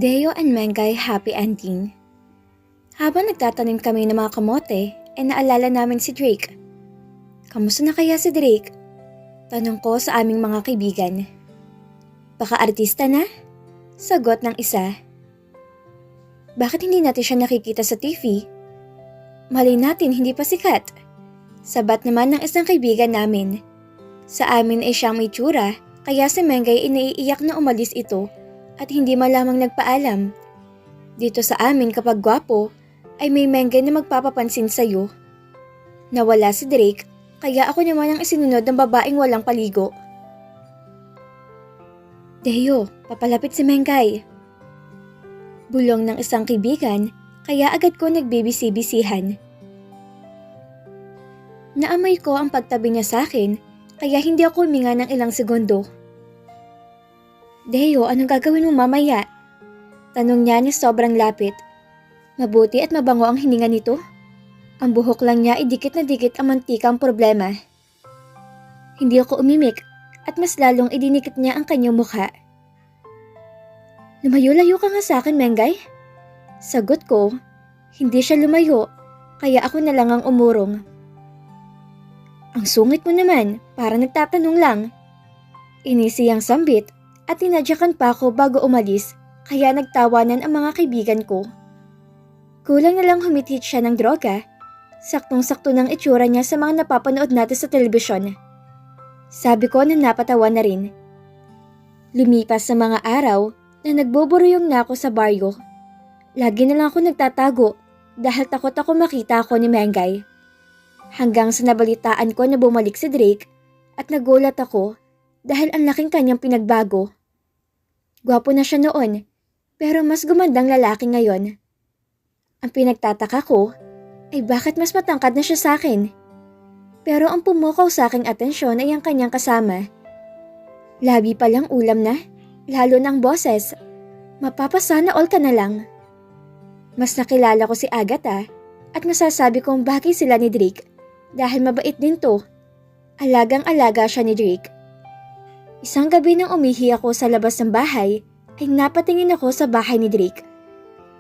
Deo and Mengay happy ending. Habang nagtatanim kami ng mga kamote, naalala namin si Drake. Kamusta na kaya si Drake? Tanong ko sa aming mga kaibigan. Baka artista na? Sagot ng isa. Bakit hindi natin siya nakikita sa TV? Malay natin hindi pa sikat. Sabat naman ng isang kaibigan namin. Sa amin ay siyang may tsura, kaya si Mengay iniiyak na umalis ito at hindi malamang nagpaalam. Dito sa amin kapag gwapo, ay may Mengay na magpapapansin sa'yo. Nawala si Drake, kaya ako naman ang isinunod ng babaeng walang paligo. Deo, papalapit si Mengay. Bulong ng isang kaibigan, kaya agad ko nagbibisi-bisihan. Naamoy ko ang pagtabi niya sa akin, kaya hindi ako huminga ng ilang segundo. Deo, anong gagawin mo mamaya? Tanong niya ni sobrang lapit. Mabuti at mabango ang hininga nito. Ang buhok lang niya ay dikit na dikit ang mantikang problema. Hindi ako umimik at mas lalong idinikit niya ang kanyang mukha. Lumayo-layo ka nga sa akin, Mengay. Sagot ko, hindi siya lumayo, kaya ako na lang ang umurong. Ang sungit mo naman, para nagtatanong lang. Inisiyang sambit at tinadyakan pa ako bago umalis, kaya nagtawanan ang mga kaibigan ko. Kulang na lang humithit siya ng droga. Saktong-sakto ng itsura niya sa mga napapanood natin sa telebisyon. Sabi ko na napatawa na rin. Lumipas sa mga araw na nagbuburyong na ako sa baryo. Lagi na lang ako nagtatago dahil takot ako makita ako ni Mengay. Hanggang sa nabalitaan ko na bumalik si Drake at nagulat ako dahil ang laking kanyang pinagbago. Gwapo na siya noon pero mas gumandang lalaki ngayon. Ang pinagtataka ko ay bakit mas matangkad na siya sa akin. Pero ang pumukaw sa aking atensyon ay ang kanyang kasama. Labi palang ulam na, lalo ng boses. Mapapasana all ka na lang. Mas nakilala ko si Agatha at masasabi kong bagay sila ni Drake dahil mabait din to. Alagang-alaga siya ni Drake. Isang gabi nang umihi ako sa labas ng bahay ay napatingin ako sa bahay ni Drake.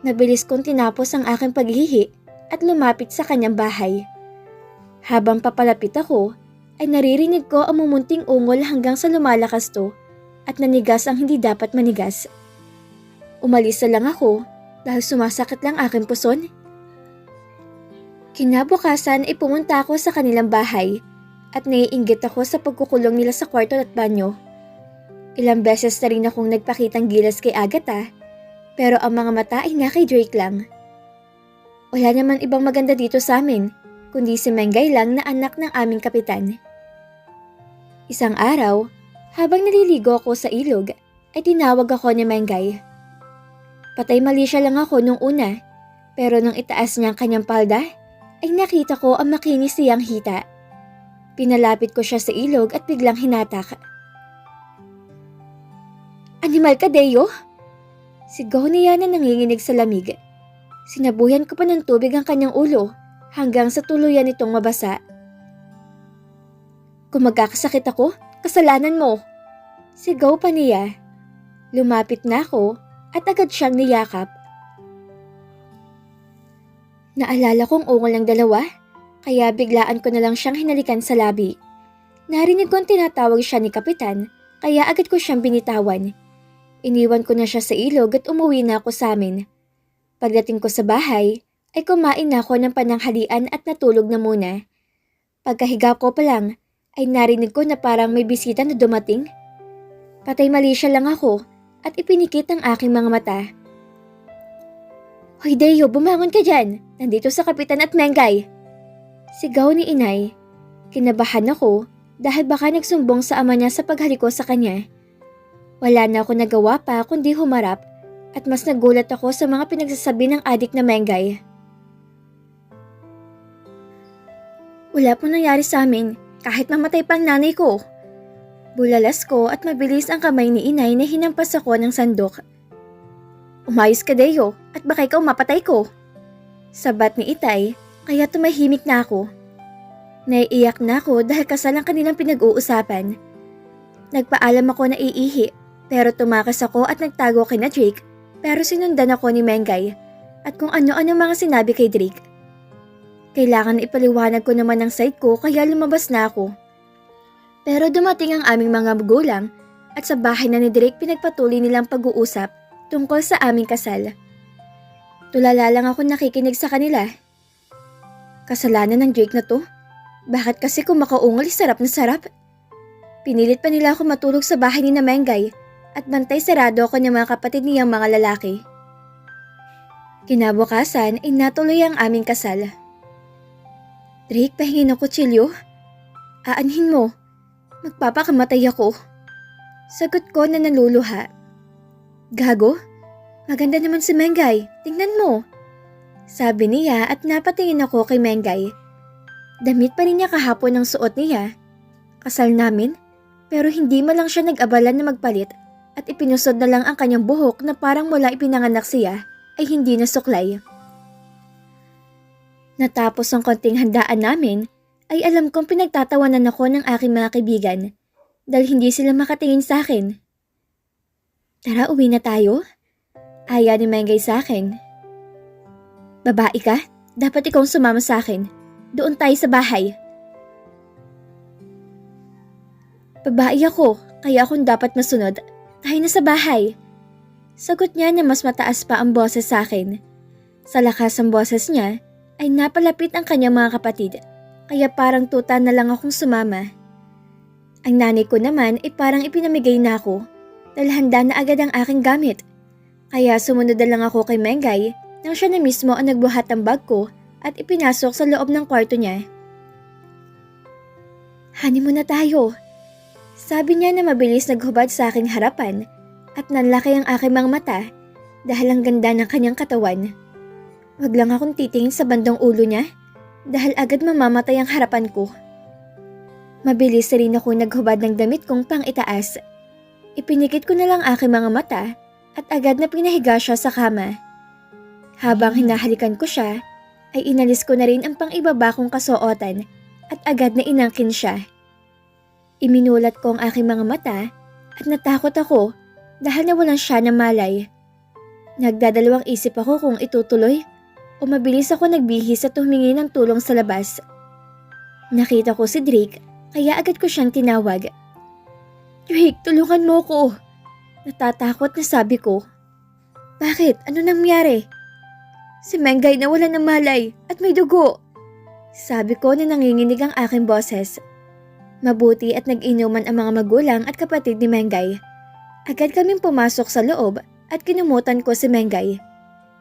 Nabilis kong tinapos ang aking paghihi at lumapit sa kanyang bahay. Habang papalapit ako, ay naririnig ko ang mumunting ungol hanggang sa lumalakas to at nanigas ang hindi dapat manigas. Umalis na lang ako dahil sumasakit lang aking puson. Kinabukasan ay pumunta ako sa kanilang bahay at naiinggit ako sa pagkukulong nila sa kwarto at banyo. Ilang beses na rin akong nagpakitang gilas kay Agatha, pero ang mga mata ay na kay Drake lang. Wala naman ibang maganda dito sa amin, kundi si Mengay lang na anak ng aming kapitan. Isang araw, habang naliligo ako sa ilog, ay tinawag ako ni Mengay. Patay mali siya lang ako nung una, pero nung itaas niya ang kanyang palda, ay nakita ko ang makinis niyang hita. Pinalapit ko siya sa ilog at biglang hinatak. Animal ka, Deo? Sigaw niya na nanginginig sa lamig. Sinabuyan ko pa ng tubig ang kanyang ulo hanggang sa tuluyan itong mabasa. Kung magkakasakit ako, kasalanan mo. Sigaw pa niya. Lumapit na ako at agad siyang niyakap. Naalala kong ungol ng dalawa, kaya biglaan ko na lang siyang hinalikan sa labi. Narinig kong tinatawag siya ni Kapitan, kaya agad ko siyang binitawan. Iniwan ko na siya sa ilog at umuwi na ako sa amin. Pagdating ko sa bahay, ay kumain na ako ng pananghalian at natulog na muna. Pagkahiga ko pa lang, ay narinig ko na parang may bisita na dumating. Patay mali siya lang ako at ipinikit ang aking mga mata. Hoy Deo, bumangon ka dyan! Nandito sa Kapitan at Mengay! Sigaw ni Inay. Kinabahan ako dahil baka nagsumbong sa ama niya sa paghaliko sa kanya. Wala na ako nagawa pa kundi humarap at mas nagulat ako sa mga pinagsasabi ng adik na Mengay. Wala pong nangyari sa amin kahit mamatay pang nanay ko. Bulalas ko at mabilis ang kamay ni Inay na hinampas ako ng sandok. Umayos ka, Deo, at baka ikaw mapatay ko. Sabat ni Itay, kaya tumahimik na ako. Naiiyak na ako dahil kasal ang kanilang pinag-uusapan. Nagpaalam ako na iihi, pero tumakas ako at nagtago kina Drake Pero sinundan ako ni Mengay at kung ano-ano mga sinabi kay Drake. Kailangan ipaliwanag ko naman ang side ko kaya lumabas na ako. Pero dumating ang aming mga magulang at sa bahay na ni Drake pinagpatuloy nilang pag-uusap tungkol sa aming kasal. Tulala lang ako nakikinig sa kanila. Kasalanan ng Drake na to? Bakit kasi kung makaungal sarap na sarap? Pinilit pa nila ako matulog sa bahay ni na Mengay at bantay sarado ako ng mga kapatid niyang mga lalaki. Kinabukasan ay natuloy ang aming kasal. Drake, pahingin ng kutsilyo? Aanhin mo. Magpapakamatay ako. Sagot ko na naluluha. Gago? Maganda naman si Mengay. Tingnan mo. Sabi niya at napatingin ako kay Mengay. Damit pa rin niya kahapon ang suot niya. Kasal namin, pero hindi man lang siya nag-abala na magpalit at ipinusod na lang ang kanyang buhok na parang mula ipinanganak siya ay hindi nasuklay. Natapos ang konting handaan namin, ay alam kong pinagtatawanan ako ng aking mga kaibigan dahil hindi sila makatingin sa akin. Tara, uwi na tayo. Aya ni Mengay sa akin. Babae ka? Dapat ikaw sumama sa akin. Doon tayo sa bahay. Babae ako, kaya akong dapat masunod. Tayo na sa bahay. Sagot niya na mas mataas pa ang boses sa akin. Sa lakas ng boses niya, ay napalapit ang kanyang mga kapatid, kaya parang tuta na lang akong sumama. Ang nanay ko naman ay parang ipinamigay na ako, dahil handa na agad ang aking gamit. Kaya sumunod na lang ako kay Mengay nang siya na mismo ang nagbuhat ng bag ko at ipinasok sa loob ng kwarto niya. Honeymoon na tayo. Sabi niya na mabilis naghubad sa aking harapan at nanlaki ang aking mga mata dahil ang ganda ng kanyang katawan. Wag lang akong titingin sa bandang ulo niya dahil agad mamamatay ang harapan ko. Mabilis rin ako naghubad ng damit kong pang itaas. Ipinikit ko na lang aking mga mata at agad na pinahiga siya sa kama. Habang hinahalikan ko siya, ay inalis ko na rin ang pang-ibaba kong kasuotan at agad na inangkin siya. Iminulat ko ang aking mga mata at natakot ako dahil nawalan siya ng malay. Nagdadalawang isip ako kung itutuloy o mabilis ako nagbihis at humingi ng tulong sa labas. Nakita ko si Drake kaya agad ko siyang tinawag. Drake, tulungan mo ko. Natatakot na sabi ko. Bakit? Ano nangyari? Si Mengay nawalan ng malay at may dugo. Sabi ko na nanginginig ang aking boses. Mabuti at nag-inuman ang mga magulang at kapatid ni Mengay. Agad kaming pumasok sa loob at kinumutan ko si Mengay.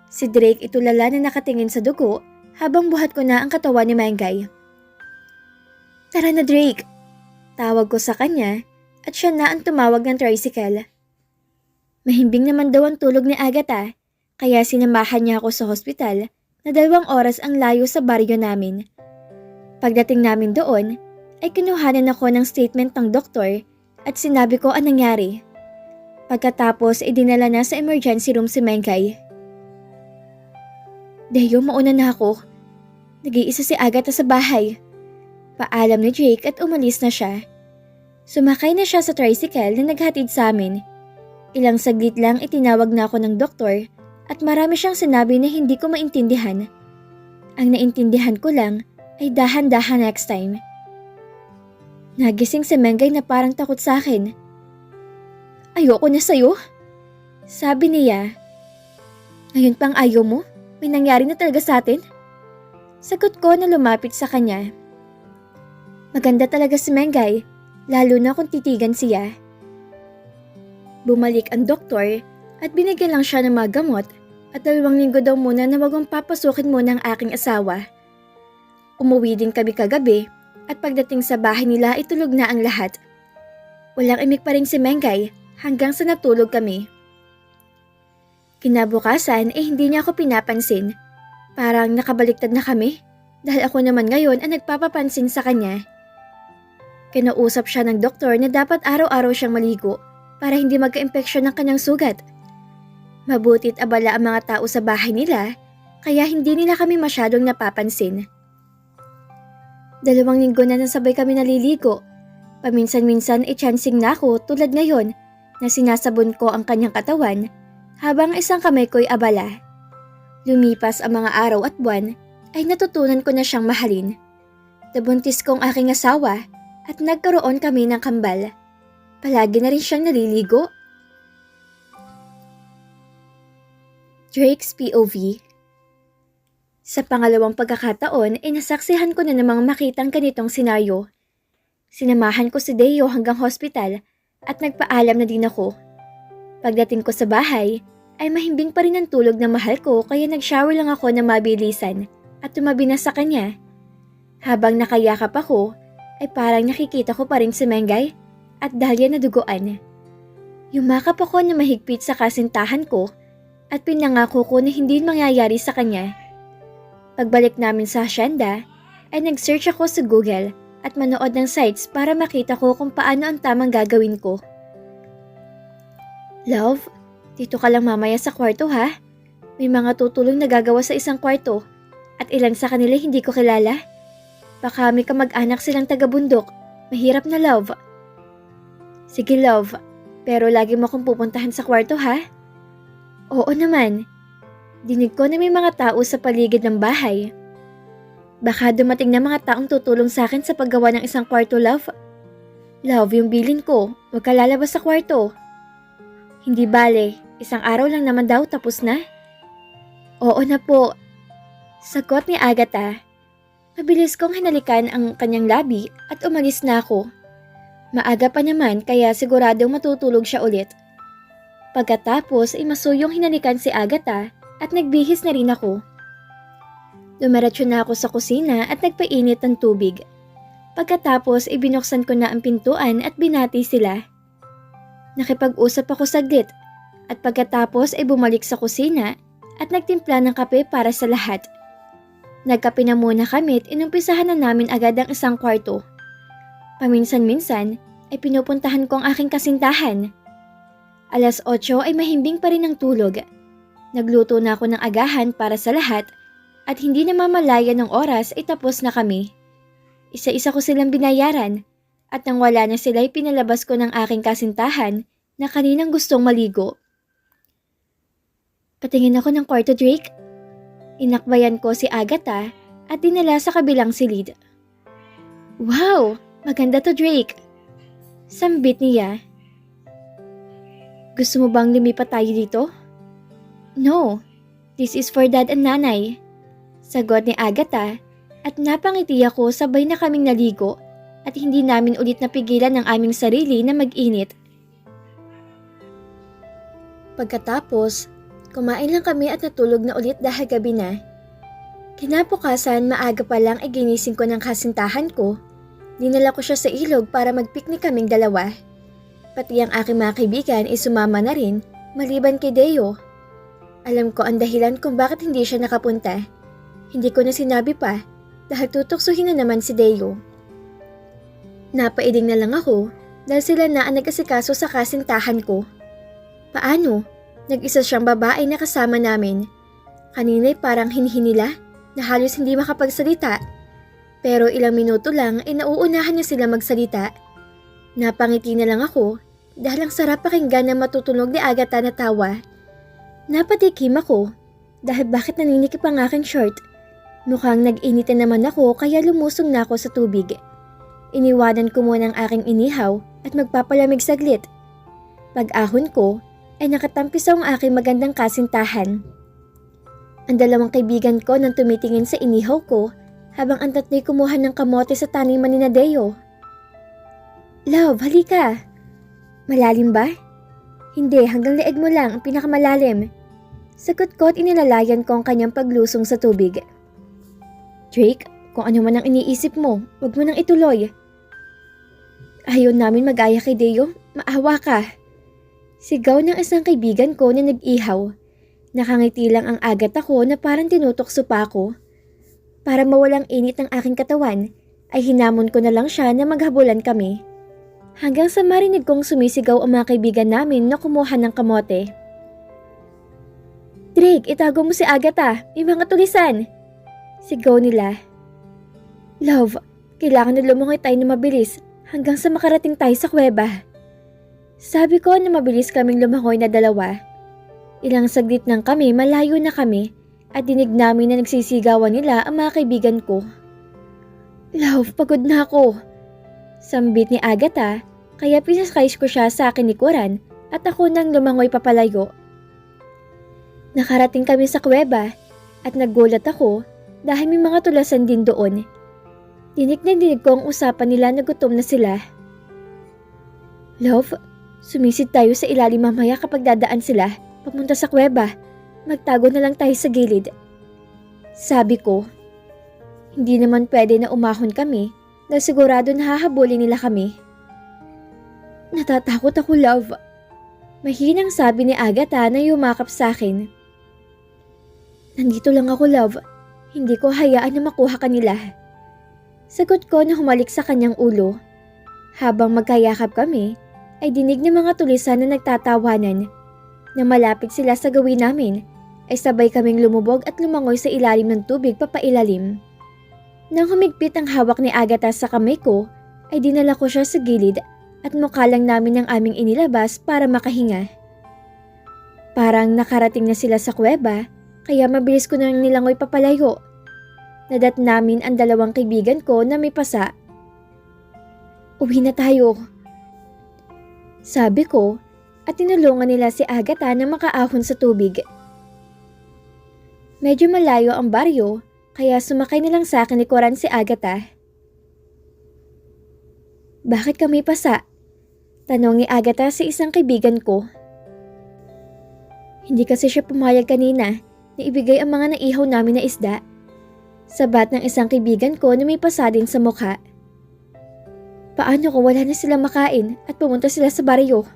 Si Drake itulala na nakatingin sa dugo habang buhat ko na ang katawan ni Mengay. Tara na Drake! Tawag ko sa kanya at siya na ang tumawag ng tricycle. Mahimbing naman daw ang tulog ni Agatha kaya sinamahan niya ako sa hospital na 2 oras ang layo sa baryo namin. Pagdating namin doon ay kinuhanan ako ng statement ng doktor at sinabi ko ang nangyari. Pagkatapos ay dinala na sa emergency room si Mengay. Deo, mauna na ako. Nag-iisa si Agatha sa bahay. Paalam ni Drake at umalis na siya. Sumakay na siya sa tricycle na naghatid sa amin. Ilang saglit lang itinawag na ako ng doktor at marami siyang sinabi na hindi ko maintindihan. Ang naintindihan ko lang ay dahan-dahan next time. Nagising si Mengay na parang takot sa akin. Ayoko na sa'yo. Sabi niya. Ngayon pang ayaw mo? May nangyari na talaga sa atin? Sagot ko na lumapit sa kanya. Maganda talaga si Mengay, lalo na kung titigan siya. Bumalik ang doktor at binigyan lang siya ng mga gamot at 2 linggo daw muna na wag mong papasukin muna ang aking asawa. Umuwi din kami kagabi at pagdating sa bahay nila itulog na ang lahat. Walang imik pa rin si Mengay hanggang sa natulog kami. Kinabukasan hindi niya ako pinapansin. Parang nakabaliktad na kami dahil ako naman ngayon ang nagpapapansin sa kanya. Kinausap siya ng doktor na dapat araw-araw siyang maligo para hindi magka-impeksyon ng kanyang sugat. Mabuti't abala ang mga tao sa bahay nila kaya hindi nila kami masyadong napapansin. 2 linggo na nasabay kami naliligo. Paminsan-minsan chancing na ako tulad ngayon na sinasabon ko ang kanyang katawan Habang isang kamay ko'y abala. Lumipas ang mga araw at buwan ay natutunan ko na siyang mahalin. Nabuntis ko ang aking asawa at nagkaroon kami ng kambal. Palagi na rin siyang naliligo. Drake's POV. Sa pangalawang pagkakataon ay nasaksihan ko na namang makitang ganitong senaryo. Sinamahan ko si Deo hanggang hospital at nagpaalam na din ako. Pagdating ko sa bahay ay mahimbing pa rin ang tulog na mahal ko kaya nag-shower lang ako na mabilisan at tumabi na sa kanya. Habang nakayakap ako ay parang nakikita ko pa rin si Mengay at Dahlia na duguan. Yumakap ako na mahigpit sa kasintahan ko at pinangako ko na hindi mangyayari sa kanya. Pagbalik namin sa hacienda ay nag-search ako sa Google at manood ng sites para makita ko kung paano ang tamang gagawin ko. Love, dito ka lang mamaya sa kwarto ha? May mga tutulong na gagawa sa isang kwarto at ilan sa kanila hindi ko kilala. Baka may kamag-anak silang taga-bundok. Mahirap na love. Sige love, pero lagi mo akong pupuntahan sa kwarto ha? Oo naman. Dinig ko na may mga tao sa paligid ng bahay. Baka dumating na mga taong tutulong sa akin sa paggawa ng isang kwarto, love. Love, yung bilin ko. Huwag ka lalabas sa kwarto. Hindi bale, isang araw lang naman daw tapos na. Oo na po. Sagot ni Agatha. Mabilis kong hinalikan ang kanyang labi at umalis na ako. Maaga pa naman kaya siguradong matutulog siya ulit. Pagkatapos ay masuyong hinalikan si Agatha at nagbihis na rin ako. Dumiretso na ako sa kusina at nagpainit ng tubig. Pagkatapos ay binuksan ko na ang pintuan at binati sila. Nakipag-usap ako saglit at pagkatapos ay bumalik sa kusina at nagtimpla ng kape para sa lahat. Nagkape na muna kami at inumpisahan na namin agad ang isang kwarto. Paminsan-minsan ay pinupuntahan ko ang aking kasintahan. 8:00 ay mahimbing pa rin ang tulog. Nagluto na ako ng agahan para sa lahat at hindi na mamalayan ng oras ay tapos na kami. Isa-isa ko silang binayaran at nang wala na sila ay pinalabas ko ng aking kasintahan na kaninang gustong maligo. Patingin ako ng kwarto, Drake. Inakbayan ko si Agatha at dinala sa kabilang silid. Wow! Maganda to, Drake. Sambit niya. Gusto mo bang lumipat tayo dito? No, this is for dad and nanay. Sagot ni Agatha at napangiti ako sabay na kaming naligo at hindi namin ulit napigilan ang aming sarili na mag-init. Pagkatapos, kumain lang kami at natulog na ulit dahil gabi na. Kinabukasan maaga pa lang ay ginising ko ng kasintahan ko. Dinala ko siya sa ilog para mag-picnic kaming dalawa. Pati ang aking mga kaibigan ay sumama na rin, maliban kay Deo. Alam ko ang dahilan kung bakit hindi siya nakapunta. Hindi ko na sinabi pa dahil tutuksuhin na naman si Deo. Napaiding na lang ako dahil sila na ang nag-asikaso sa kasintahan ko. Paano? Nag-isa siyang babae na kasama namin. Kanina'y parang hinhinila na halos hindi makapagsalita. Pero ilang minuto lang ay nauunahan niya sila magsalita. Napangiti na lang ako dahil ang sarap pakinggan na matutunog ni Agatha na tawa. Napatikim ako dahil bakit naninikip ang aking short. Mukhang nag-init na naman ako kaya lumusong na ako sa tubig. Iniwanan ko muna ang aking inihaw at magpapalamig saglit. Pag-ahon ko ay nakatampi sa ang aking magandang kasintahan. Ang dalawang kaibigan ko nang tumitingin sa inihaw ko habang ang tatlo'y kumuha ng kamote sa taniman ni Deo. Love, halika. Malalim ba? Hindi, hanggang leeg mo lang ang pinakamalalim. Sagot ko at inilalayan ko ang kanyang paglusong sa tubig. Drake, kung ano man ang iniisip mo, wag mo nang ituloy. Ayaw namin mag-aya kay Deo, maawa ka. Sigaw ng isang kaibigan ko na nag-ihaw. Nakangiti lang ang Agatha ko na parang tinutokso pa ako. Para mawalang init ng aking katawan, ay hinamon ko na lang siya na maghabulan kami. Hanggang sa marinig kong sumisigaw ang mga kaibigan namin na kumuha ng kamote. Drake, itago mo si Agatha, may mga tulisan. Sigaw nila. Love, kailangan na lumungoy tayo na mabilis hanggang sa makarating tayo sa kuweba. Sabi ko na mabilis kaming lumangoy na dalawa. Ilang saglit lang kami, malayo na kami at dinig namin na nagsisigawan nila ang mga kaibigan ko. Love, pagod na ako. Sambit ni Agatha, kaya pinaskays ko siya sa akin ni Kuran at ako nang lumangoy papalayo. Nakarating kami sa kuweba at naggulat ako dahil may mga tulasan din doon. Dinig na dinig ko ang usapan nila na gutom na sila. Love, sumisid tayo sa ilalim mamaya kapag dadaan sila papunta sa kuweba. Magtago na lang tayo sa gilid. Sabi ko, hindi naman pwede na umahon kami dahil sigurado nahahabulin nila kami. Natatakot ako, love. Mahinang sabi ni Agatha na yumakap sa akin. Nandito lang ako, love. Hindi ko hayaan na makuha kanila. Sagot ko na humalik sa kanyang ulo. Habang magkayakap kami, ay dinig ng mga tulisan na nagtatawanan. Na malapit sila sa gawin namin, ay sabay kaming lumubog at lumangoy sa ilalim ng tubig papailalim. Nang humigpit ang hawak ni Agatha sa kamay ko, ay dinala ko siya sa gilid at mukha lang namin ang aming inilabas para makahinga. Parang nakarating na sila sa kuweba, kaya mabilis ko nang nilangoy papalayo. Nadat namin ang dalawang kaibigan ko na may pasa. Uwi na tayo. Sabi ko at tinulungan nila si Agatha na makaahon sa tubig. Medyo malayo ang baryo, kaya sumakay na lang sa akin ni Kuran si Agatha. Bakit kami pasa? Tanong ni Agatha sa isang kaibigan ko. Hindi kasi siya pumayag kanina na ibigay ang mga naihaw namin na isda. Sabat ng isang kaibigan ko na may pasa din sa mukha. Paano kung wala na sila makain at pumunta sila sa baryo?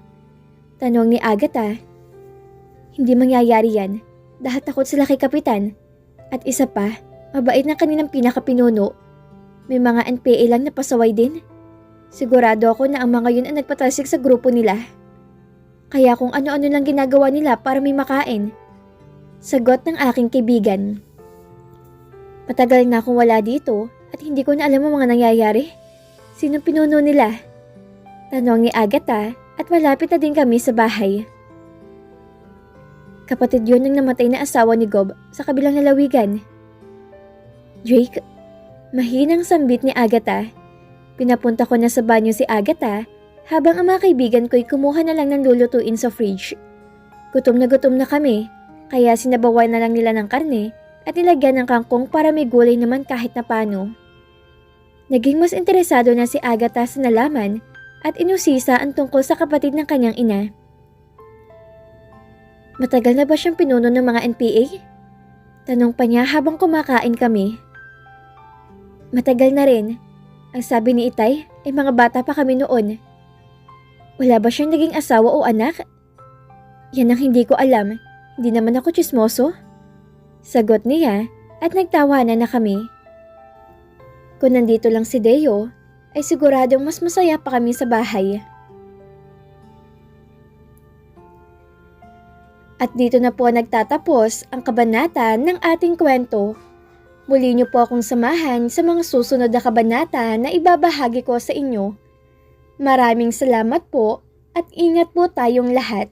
Tanong ni Agatha. Hindi mangyayari yan dahil takot sila kay Kapitan. At isa pa, mabait na kaninang pinakapinuno. May mga NPA lang na pasaway din. Sigurado ako na ang mga yun ang nagpatalsik sa grupo nila. Kaya kung ano-ano lang ginagawa nila para may makain. Sagot ng aking kaibigan. Matagal na akong wala dito at hindi ko na alam ang mga nangyayari. Sinong pinuno nila? Tanong ni Agatha at malapit na din kami sa bahay. Kapatid yun ng namatay na asawa ni Gob sa kabilang lalawigan. Drake, mahinang sambit ni Agatha. Pinapunta ko na sa banyo si Agatha habang ang mga kaibigan ko'y kumuha na lang ng lulutuin sa fridge. Gutom na kami, kaya sinabawan na lang nila ng karne at nilagyan ng kangkong para may gulay naman kahit na paano. Naging mas interesado na si Agatha sa nalaman at inusisa ang tungkol sa kapatid ng kanyang ina. Matagal na ba siyang pinuno ng mga NPA? Tanong pa niya habang kumakain kami. Matagal na rin. Ang sabi ni Itay ay mga bata pa kami noon. Wala ba siyang naging asawa o anak? Yan ang hindi ko alam. Hindi naman ako tsismoso. Sagot niya at nagtawanan na kami. Kung nandito lang si Deo, ay siguradong mas masaya pa kami sa bahay. At dito na po nagtatapos ang kabanata ng ating kwento. Muli niyo po akong samahan sa mga susunod na kabanata na ibabahagi ko sa inyo. Maraming salamat po at ingat po tayong lahat.